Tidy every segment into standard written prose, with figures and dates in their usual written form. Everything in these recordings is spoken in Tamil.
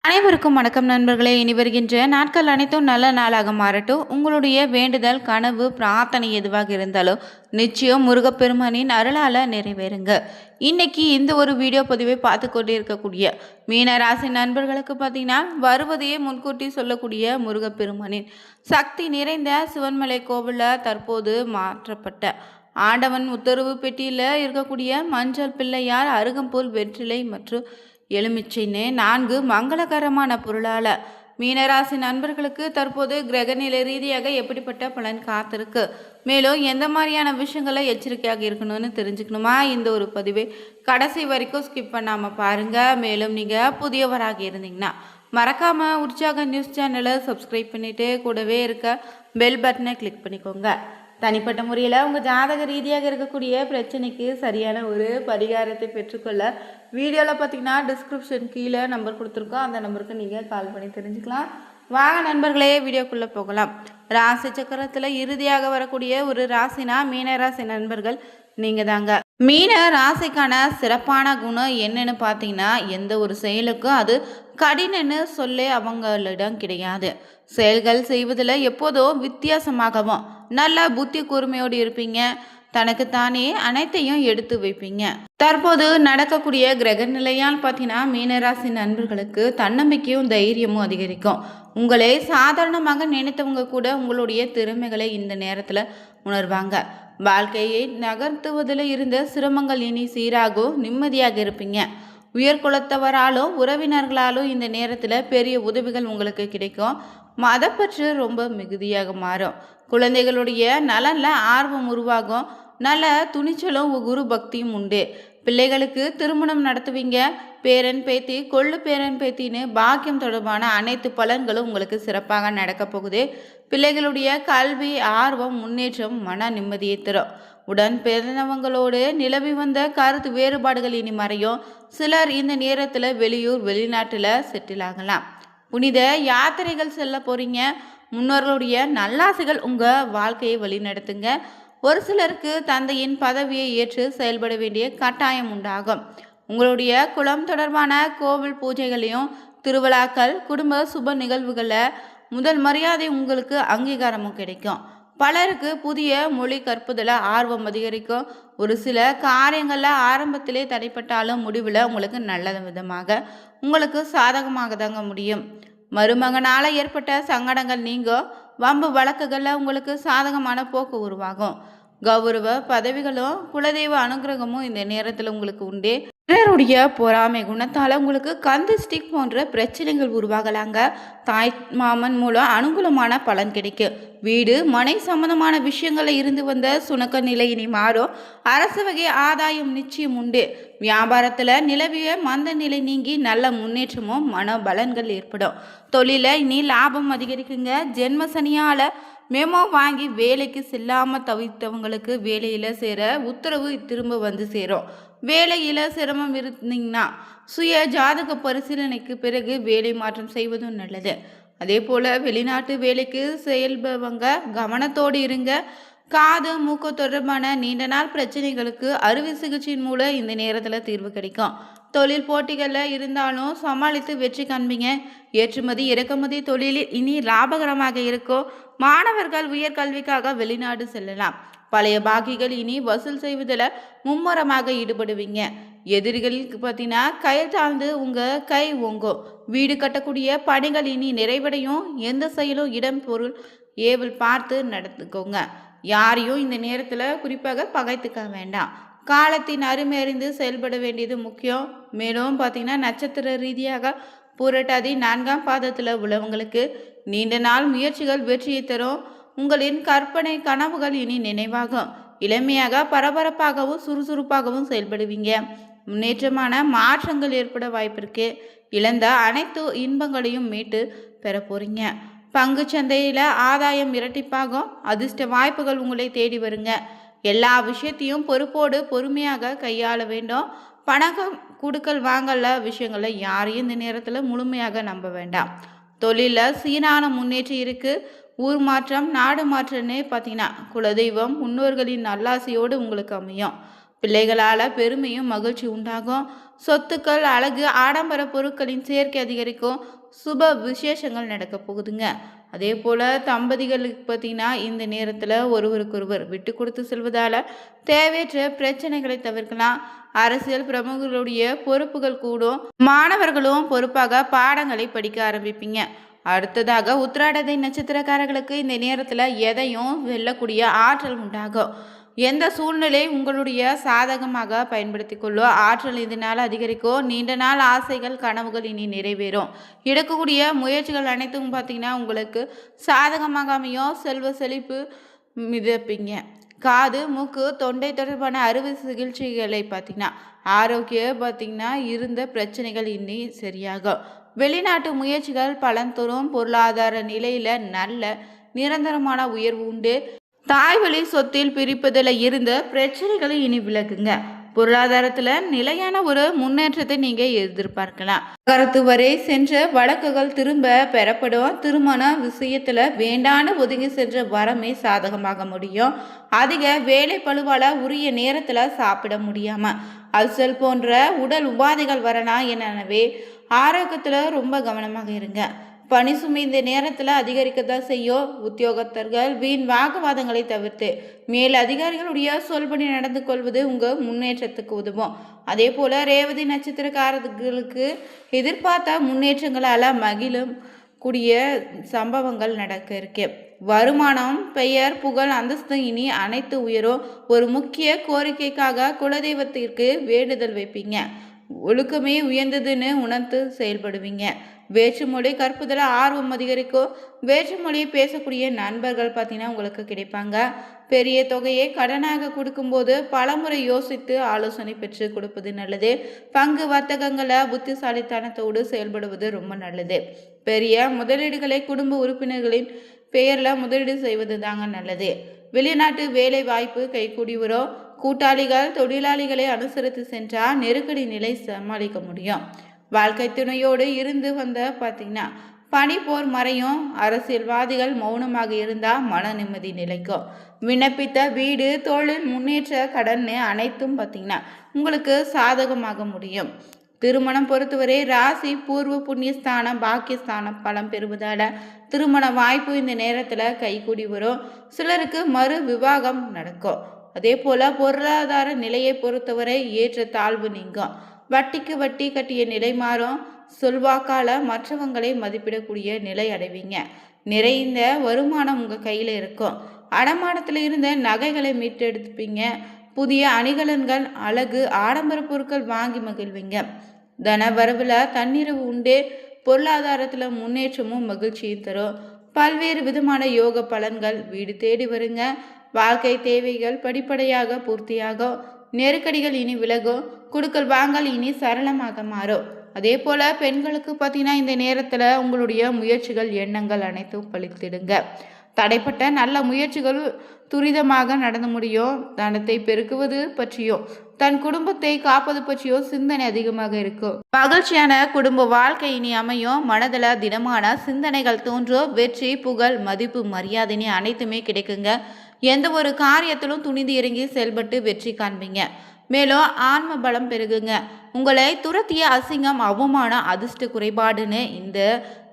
அனைவருக்கும் வணக்கம் நண்பர்களே. இனி வருகின்ற நாட்கள் அனைத்தும் நல்ல நாளாக மாறட்டும். உங்களுடைய வேண்டுதல், கனவு, பிரார்த்தனை எதுவாக இருந்தாலும் நிச்சயம் முருகப்பெருமானின் அருளால் நிறைவேறுங்க. இன்னைக்கு இந்த ஒரு வீடியோ பதிவை பார்த்து கொண்டு இருக்கக்கூடிய மீனராசி நண்பர்களுக்கு பார்த்தீங்கன்னா, வருவதையே முன்கூட்டி சொல்லக்கூடிய முருகப்பெருமானின் சக்தி நிறைந்த சிவன்மலை கோவிலில் தற்போது மாற்றப்பட்ட ஆண்டவன் உத்தரவு பெட்டியில் இருக்கக்கூடிய மஞ்சள் பிள்ளையார், அருகம்புல், வெற்றிலை மற்றும் எலுமிச்சைன்னு 4 மங்களகரமான பொருளால் மீனராசி நண்பர்களுக்கு தற்போது கிரகநிலை ரீதியாக எப்படிப்பட்ட பலன் காத்திருக்கு, மேலும் எந்த மாதிரியான விஷயங்களை எச்சரிக்கையாக இருக்கணும்னு தெரிஞ்சுக்கணுமா? இந்த ஒரு பதிவை கடைசி வரைக்கும் ஸ்கிப் பண்ணாமல் பாருங்கள். மேலும் நீங்கள் புதியவராக இருந்தீங்கன்னா மறக்காமல் உற்சாக நியூஸ் சேனலை சப்ஸ்கிரைப் பண்ணிவிட்டு கூடவே இருக்க பெல் பட்டனை கிளிக் பண்ணிக்கோங்க. தனிப்பட்ட முறையில் உங்கள் ஜாதக ரீதியாக இருக்கக்கூடிய பிரச்சனைக்கு சரியான ஒரு பரிகாரத்தை பெற்றுக்கொள்ள வீடியோவில் பார்த்தீங்கன்னா டிஸ்கிரிப்ஷன் கீழே நம்பர் கொடுத்துருக்கோம். அந்த நம்பருக்கு நீங்கள் கால் பண்ணி தெரிஞ்சுக்கலாம். வாங்க நண்பர்களே, வீடியோக்குள்ளே போகலாம். ராசி சக்கரத்தில் இறுதியாக வரக்கூடிய ஒரு ராசினா மீனராசி நண்பர்கள் நீங்கள் தாங்க. மீன ராசிக்கான சிறப்பான குணம் என்னன்னு பார்த்தீங்கன்னா, எந்த ஒரு செயலுக்கும் அது கடினன்னு சொல்லி அவங்களிடம் கிடையாது. செயல்கள் செய்வதில் எப்போதும் வித்தியாசமாகவும் நல்ல புத்தி கூர்மையோடு இருப்பீங்க. தனக்குத்தானே அனைத்தையும் எடுத்து வைப்பீங்க. தற்போது நடக்கக்கூடிய கிரக நிலையால் பார்த்தீங்கன்னா, மீனராசி நண்பர்களுக்கு தன்னம்பிக்கையும் தைரியமும் அதிகரிக்கும். உங்களே சாதாரணமாக நினைத்தவங்க கூட உங்களுடைய திறமைகளை இந்த நேரத்தில் உணர்வாங்க. வாழ்க்கையை நகர்த்துவதில் இருந்த சிரமங்கள் இனி சீராகும், நிம்மதியாக இருப்பீங்க. உயர்குலத்தவராலும் உறவினர்களாலும் இந்த நேரத்தில் பெரிய உதவிகள் உங்களுக்கு கிடைக்கும். மதப்பற்று ரொம்ப மிகுதியாக மாறும். குழந்தைகளுடைய நலனில் ஆர்வம் உருவாகும். நல்ல துணிச்சலும் குரு பக்தியும் உண்டு. பிள்ளைகளுக்கு திருமணம் நடத்துவீங்க. பேரன் பேத்தி, கொள்ளு பேரன் பேத்தின்னு பாக்கியம் தொடர்பான அனைத்து பலன்களும் உங்களுக்கு சிறப்பாக நடக்க போகுது. பிள்ளைகளுடைய கல்வி, ஆர்வம், முன்னேற்றம் மன நிம்மதியை தரும். உடன் பிறந்தவங்களோடு நிலவி வந்த கருத்து வேறுபாடுகள் இனி மறையும். சிலர் இந்த நேரத்தில் வெளியூர், வெளிநாட்டில் செட்டில் ஆகலாம். புனித யாத்திரைகள் செல்ல போறீங்க. முன்னோர்களுடைய நல்லாசைகள் உங்கள் வாழ்க்கையை வழிநடத்துங்க. ஒரு சிலருக்கு தந்தையின் பதவியை ஏற்று செயல்பட வேண்டிய கட்டாயம் உண்டாகும். உங்களுடைய குலம் தொடர்பான கோவில் பூஜைகளையும் திருவிழாக்கள், குடும்ப சுப நிகழ்வுகளில் முதல் மரியாதை உங்களுக்கு அங்கீகாரமும் கிடைக்கும். பலருக்கு புதிய மொழி கற்பதில் ஆர்வம் அதிகரிக்கும். ஒரு சில காரியங்களில் ஆரம்பத்திலே தடைப்பட்டாலும் முடிவில் உங்களுக்கு நல்ல விதமாக உங்களுக்கு சாதகமாக தாங்க முடியும். மருமகனால் ஏற்பட்ட சங்கடங்கள் நீங்கும். வம்பு வழக்குகளில் உங்களுக்கு சாதகமான போக்கு உருவாகும். கௌரவ பதவிகளும் குலதெய்வ அனுகிரகமும் இந்த நேரத்தில் உங்களுக்கு உண்டு. பிறருடைய பொறாமை குணத்தால் உங்களுக்கு கந்து ஸ்டிக் போன்ற பிரச்சனைகள் உருவாகலாங்க. தாய் மாமன் மூலம் அனுகூலமான பலன் கிடைக்கும். வீடு மனை சம்பந்தமான விஷயங்களில் இருந்து வந்த சுணக்க நிலை இனி மாறும். அரசு வகை ஆதாயம் நிச்சயம் உண்டு. வியாபாரத்தில் நிலவிய மந்த நிலை நீங்கி நல்ல முன்னேற்றமும் மன பலன்கள் ஏற்படும். தொழில இனி லாபம் அதிகரிக்குங்க. ஜென்ம சனியால் மெமோ வாங்கி வேலைக்கு செல்லாமல் தவிர்த்தவங்களுக்கு வேலையில் சேர உத்தரவு திரும்ப வந்து சேரும். வேலையில் சிரமம் இருந்தீங்கன்னா சுய ஜாதக பரிசீலனைக்கு பிறகு வேலை மாற்றம் செய்வதும் நல்லது. அதே போல் வெளிநாட்டு வேலைக்கு செயல்பவங்க கவனத்தோடு இருங்க. காது, மூக்கு தொடர்பான நீண்ட நாள் பிரச்சனைகளுக்கு அறுவை சிகிச்சையின் மூலம் இந்த நேரத்தில் தீர்வு கிடைக்கும். தொழில் போட்டிகளில் இருந்தாலும் சமாளித்து வெற்றி காண்பீங்க. ஏற்றுமதி இறக்குமதி தொழிலில் இனி லாபகரமாக இருக்கும். மாணவர்கள் உயர்கல்விக்காக வெளிநாடு செல்லலாம். பழைய பாக்கிகள் இனி வசூல் செய்வதில் மும்முரமாக ஈடுபடுவீங்க. எதிரிகளுக்கு பார்த்தீங்கன்னா கயிறு தாழ்ந்து உங்கள் கை ஓங்கும். வீடு கட்டக்கூடிய பணிகள் இனி நிறைவடையும். எந்த செயலும் இடம் பொருள் ஏவல் பார்த்து நடந்துக்கோங்க. யாரையும் இந்த நேரத்தில் குறிப்பாக பகைத்துக்க வேண்டாம். காலத்தின் அருமை அறிந்து செயல்பட வேண்டியது முக்கியம். மேலும் பார்த்தீங்கன்னா நட்சத்திர ரீதியாக புரட்டாதி 4ஆம் பாதத்தில் உள்ளவங்களுக்கு நீண்ட நாள் முயற்சிகள் வெற்றியை தரும். உங்களின் கற்பனை கனவுகள் இனி நினைவாகும். இளமையாக பரபரப்பாகவும் சுறுசுறுப்பாகவும் செயல்படுவீங்க. முன்னேற்றமான மாற்றங்கள் ஏற்பட வாய்ப்பிருக்கு. இழந்த அனைத்து இன்பங்களையும் மீட்டு பெற போறீங்க. பங்கு சந்தையில் ஆதாயம் இரட்டிப்பாகும். அதிர்ஷ்ட வாய்ப்புகள் உங்களை தேடி வருங்க. எல்லா விஷயத்தையும் பொறுப்போடு பொறுமையாக கையாள வேண்டும். பணம் கொடுக்கல் வாங்கல விஷயங்களில் யாரையும் இந்த நேரத்தில் முழுமையாக நம்ப வேண்டாம். தொழிலில் சீரான முன்னேற்றம் இருக்குது. ஊர் மாற்றம், நாடு மாற்றம்னே பார்த்தீங்கன்னா குலதெய்வம், முன்னோர்களின் நல்லாசையோடு உங்களுக்கு அமையும். பிள்ளைகளால் பெருமையும் மகிழ்ச்சி உண்டாகும். சொத்துக்கள், அழகு, ஆடம்பர பொருட்களின் சேர்க்கை அதிகரிக்கும். சுப விசேஷங்கள் நடக்க போகுதுங்க. அதே போல் தம்பதிகளுக்கு பார்த்தீங்கன்னா இந்த நேரத்தில் ஒருவருக்கொருவர் விட்டு கொடுத்து செல்வதால் தேவையற்ற பிரச்சனைகளை தவிர்க்கலாம். அரசியல் பிரமுகர்களுடைய பொறுப்புகள் கூடும். மாணவர்களும் பொறுப்பாக பாடங்களை படிக்க ஆரம்பிப்பீங்க. அடுத்ததாக உத்திராடத்தை நட்சத்திரக்காரர்களுக்கு இந்த நேரத்தில் எதையும் வெல்லக்கூடிய ஆற்றல் உண்டாகும். எந்த சூழ்நிலை உங்களுடைய சாதகமாக பயன்படுத்தி கொள்ளோ ஆற்றல் இதனால் அதிகரிக்கும். நீண்ட நாள் ஆசைகள் கனவுகள் இனி நிறைவேறும். எடுக்கக்கூடிய முயற்சிகள் அனைத்தும் பார்த்தீங்கன்னா உங்களுக்கு சாதகமாக அமையும். செல்வ செழிப்பு மிதப்பீங்க. காது, மூக்கு, தொண்டை தொடர்பான அறுவை சிகிச்சைகளை பார்த்தீங்கன்னா ஆரோக்கிய இருந்த பிரச்சனைகள் இனி சரியாகும். வெளிநாட்டு முயற்சிகள் பலன் தரும். பொருளாதார நிலையில நல்ல நிரந்தரமான உயர்வு உண்டு. தாய்வழி சொத்தில் பிரிப்பதில் இருந்த பிரச்சனைகளை இனி விலகுங்க. பொருளாதாரத்தில் நிலையான ஒரு முன்னேற்றத்தை நீங்கள் எதிர்பார்க்கலாம். கருத்து வரை சென்ற வழக்குகள் திரும்ப பெறப்படும். திருமண விஷயத்தில் வேண்டான ஒதுங்கி சென்ற வரமே சாதகமாக முடியும். அதிக வேலை பழுவால் உரிய நேரத்தில் சாப்பிட முடியாமல் அல்சல் போன்ற உடல் உபாதைகள் வரலாம். எனவே ஆரோக்கியத்தில் ரொம்ப கவனமாக இருங்க. பணி சுமை இந்த நேரத்தில் அதிகரிக்கத்தான் செய்யும். உத்தியோகத்தர்கள் வீண் வாக்குவாதங்களை தவிர்த்து மேல் அதிகாரிகளுடைய சொல்படி நடந்து கொள்வது உங்கள் முன்னேற்றத்துக்கு உதவும். அதே போல் ரேவதி நட்சத்திரக்காரர்களுக்கு எதிர்பார்த்த முன்னேற்றங்களால் மகிழும் கூடிய சம்பவங்கள் நடக்க இருக்கு. வருமானம், பெயர், புகழ், அந்தஸ்து இனி அனைத்து உயரும். ஒரு முக்கிய கோரிக்கைக்காக குலதெய்வத்திற்கு வேண்டுதல் வைப்பீங்க. ஒழுக்கமே உயர்ந்ததுன்னு உணர்ந்து செயல்படுவீங்க. வேற்றுமொழி கற்பதில் ஆர்வம் அதிகரிக்கும். வேற்றுமொழியை பேசக்கூடிய நண்பர்கள் பார்த்தீங்கன்னா உங்களுக்கு கிடைப்பாங்க. பெரிய தொகையை கடனாக கொடுக்கும்போது பலமுறை யோசித்து ஆலோசனை பெற்று கொடுப்பது நல்லது. பங்கு வர்த்தகங்களை புத்திசாலித்தனத்தோடு செயல்படுவது ரொம்ப நல்லது. பெரிய முதலீடுகளை குடும்ப உறுப்பினர்களின் பெயரில் முதலீடு செய்வது தாங்க நல்லது. வெளிநாட்டு வேலை வாய்ப்பு கைகூடி வரும். கூட்டாளிகள் தொழிலாளிகளை அனுசரித்து சென்றால் நெருக்கடி நிலை சமாளிக்க முடியும். வாழ்க்கை துணையோடு இருந்து வந்த பார்த்தீங்கன்னா பனி போர் மறையும். அரசியல்வாதிகள் மௌனமாக இருந்தால் மன நிம்மதி நிலைக்கும். விண்ணப்பித்த வீடு, தொழில், முன்னேற்ற, கடன் அனைத்தும் பார்த்தீங்கன்னா உங்களுக்கு சாதகமாக முடியும். திருமணம் பொறுத்தவரை ராசி பூர்வ புண்ணியஸ்தானம், பாக்கியஸ்தானம் பலம் பெறுவதால திருமண வாய்ப்பு இந்த நேரத்தில் கைகூடி வரும். சிலருக்கு மறு விவாகம் நடக்கும். அதே போல் பொருளாதார நிலையை பொறுத்தவரை ஏற்ற தாழ்வு நீங்கும். வட்டிக்கு வட்டி கட்டிய நிலை மாறும். சொல்வாக்கால மற்றவங்களை மதிப்பிடக்கூடிய நிலை அடைவீங்க. நிறைந்த வருமானம் உங்கள் கையில் இருக்கும். அடமானத்தில் இருந்த நகைகளை மீட்டெடுப்பீங்க. புதிய அணிகலன்கள், அழகு, ஆடம்பர பொருட்கள் வாங்கி மகிழ்வீங்க. தன வரவில் தன்னிறைவு உண்டு. பொருளாதாரத்தில் முன்னேற்றமும் மகிழ்ச்சியும் தரும். பல்வேறு விதமான யோக பலன்கள் வீடு தேடி வருங்க. வாழ்க்கை தேவைகள் படிப்படியாக பூர்த்தியாகும். நெருக்கடிகள் இனி விலகும். குடுக்கல் வாங்கல் இனி சரளமாக மாறும். அதே போல் பெண்களுக்கு பார்த்தீங்கன்னா இந்த நேரத்தில் உங்களுடைய முயற்சிகள், எண்ணங்கள் அனைத்தும் பழித்திடுங்க. தடைப்பட்ட நல்ல முயற்சிகள் துரிதமாக நடந்து முடியும். தனத்தை பெருக்குவது பற்றியோ தன் குடும்பத்தை காப்பது பற்றியோ சிந்தனை அதிகமாக இருக்கும். மகிழ்ச்சியான குடும்ப வாழ்க்கை இனி அமையும். மனதில் திடமான சிந்தனைகள் தோன்றும். வெற்றி, புகழ், மதிப்பு, மரியாதைன்னு அனைத்துமே கிடைக்குங்க. எந்த ஒரு காரியத்திலும் துணிந்து இறங்கி செயல்பட்டு வெற்றி காண்பீங்க. மேலும் ஆன்ம பலம் பெருகுங்க. உங்களை துரத்திய அசிங்கம், அவமானம், அதிர்ஷ்ட குறைபாடுன்னு இந்த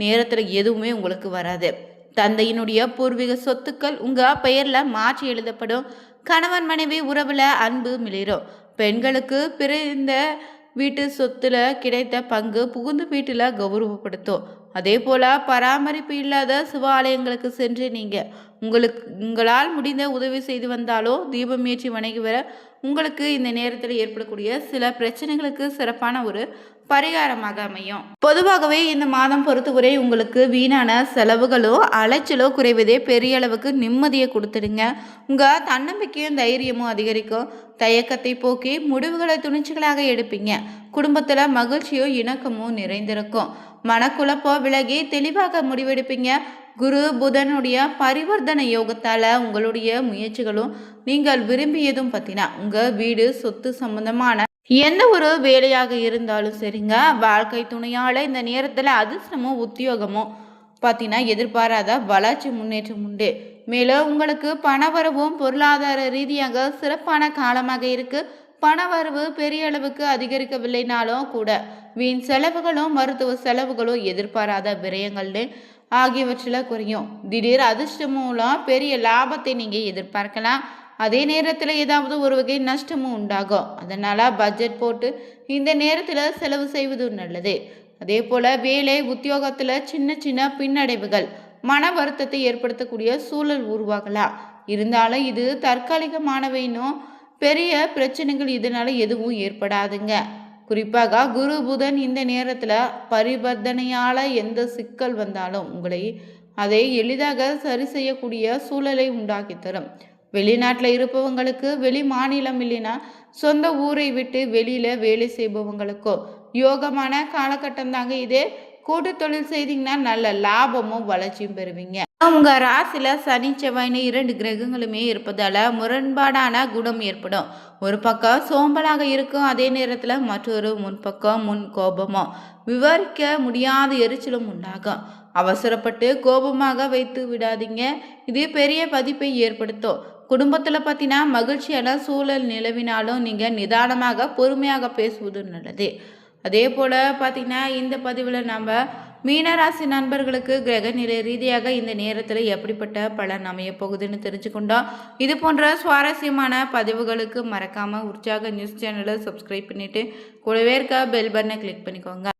நேரத்தில் எதுவுமே உங்களுக்கு வராது. தந்தையினுடைய பூர்வீக சொத்துக்கள் உங்கள் பெயரில் மாற்றி எழுதப்படும். கணவன் மனைவி உறவில் அன்பு மிளிரும். பெண்களுக்கு பிறந்த வீட்டு சொத்துல கிடைத்த பங்கு புகுந்து வீட்டில் கௌரவப்படுத்தும். அதே போல் பராமரிப்பு இல்லாத சிவாலயங்களுக்கு சென்று நீங்கள் உங்களால் முடிந்த உதவி செய்து வந்தாலோ தீபம் ஏற்றி வணங்கி வர உங்களுக்கு இந்த நேரத்தில் ஏற்படக்கூடிய சில பிரச்சனைகளுக்கு சிறப்பான ஒரு பரிகாரமாக அமையும். பொதுவாகவே இந்த மாதம் பொறுத்தவரை உங்களுக்கு வீணான செலவுகளோ அலைச்சலோ குறைவதே பெரிய அளவுக்கு நிம்மதியை கொடுத்துடுங்க. உங்கள் தன்னம்பிக்கையும் தைரியமும் அதிகரிக்கும். தயக்கத்தை போக்கி முடிவுகளை துணிச்சலாக எடுப்பீங்க. குடும்பத்தில் மகிழ்ச்சியும் இணக்கமும் நிறைந்திருக்கும். மனக்குழப்பம் விலகி தெளிவாக முடிவெடுப்பீங்க. குரு புதனுடைய பரிவர்த்தனை யோகத்தால் உங்களுடைய முயற்சிகளும் நீங்கள் விரும்பியதும் பற்றினா உங்கள் வீடு, சொத்து சம்பந்தமான எந்த ஒரு வேலையாக இருந்தாலும் சரிங்க. வாழ்க்கை துணையால் இந்த நேரத்தில் அதிர்ஷ்டமும் உத்தியோகமும் பார்த்தீங்கன்னா எதிர்பாராத வளர்ச்சி முன்னேற்றம் உண்டு. மேலும் உங்களுக்கு பணவரவும் பொருளாதார ரீதியாக சிறப்பான காலமாக இருக்குது. பண வரவு பெரிய அளவுக்கு அதிகரிக்கவில்லைனாலும் கூட வீண் செலவுகளும் மருத்துவ செலவுகளும் எதிர்பாராத விரயங்கள்னு ஆகியவற்றில் குறையும். திடீர் அதிர்ஷ்டம் மூலம் பெரிய லாபத்தை நீங்கள் எதிர்பார்க்கலாம். அதே நேரத்தில் ஏதாவது ஒரு வகை நஷ்டமும் உண்டாகும். அதனால் பட்ஜெட் போட்டு இந்த நேரத்தில் செலவு செய்வது நல்லது. அதே போல் வேலை உத்தியோகத்தில் சின்ன சின்ன பின்னடைவுகள் மன வருத்தத்தை ஏற்படுத்தக்கூடிய சூழல் உருவாகலாம். இருந்தாலும் இது தற்காலிகமானவைன்னும் பெரிய பிரச்சனைகள் இதனால் எதுவும் ஏற்படாதுங்க. குறிப்பாக குரு புதன் இந்த நேரத்தில் பரிவர்த்தனையால் எந்த சிக்கல் வந்தாலும் உங்களை அதை எளிதாக சரி செய்யக்கூடிய சூழலை உண்டாக்கி தரும். வெளிநாட்டில் இருப்பவங்களுக்கு வெளி மாநிலம் இல்லைன்னா சொந்த ஊரை விட்டு வெளியில் வேலை செய்பவங்களுக்கோ யோகமான காலகட்டம் தாங்க இது. கூட்டு தொழில் செய்தீங்கன்னா நல்ல லாபமும் வளர்ச்சியும் பெறுவீங்க. உங்க ராசியில சனி செவ்வாய்னு 2 கிரகங்களுமே இருப்பதால முரண்பாடான குணம் ஏற்படும். ஒரு பக்கம் சோம்பலாக இருக்கும், அதே நேரத்துல மற்றொரு முன்பக்கம் முன் கோபமோ விவரிக்க முடியாத எரிச்சலும் உண்டாகும். அவசரப்பட்டு கோபமாக வைத்து விடாதீங்க, இது பெரிய பாதிப்பை ஏற்படுத்தும். குடும்பத்தில் பார்த்தீங்கன்னா மகிழ்ச்சியான சூழல் நிலவினாலும் நீங்கள் நிதானமாக பொறுமையாக பேசுவது நல்லது. அதே போல் பார்த்திங்கன்னா இந்த பதிவில் நம்ம மீனராசி நண்பர்களுக்கு கிரக நிலை ரீதியாக இந்த நேரத்தில் எப்படிப்பட்ட பலன் அமைய போகுதுன்னு தெரிஞ்சுக்கொண்டோம். இது போன்ற சுவாரஸ்யமான பதிவுகளுக்கு மறக்காமல் உற்சாக நியூஸ் சேனலை சப்ஸ்கிரைப் பண்ணிவிட்டு கூடவே இருக்க பெல் பட்டனை கிளிக் பண்ணிக்கோங்க.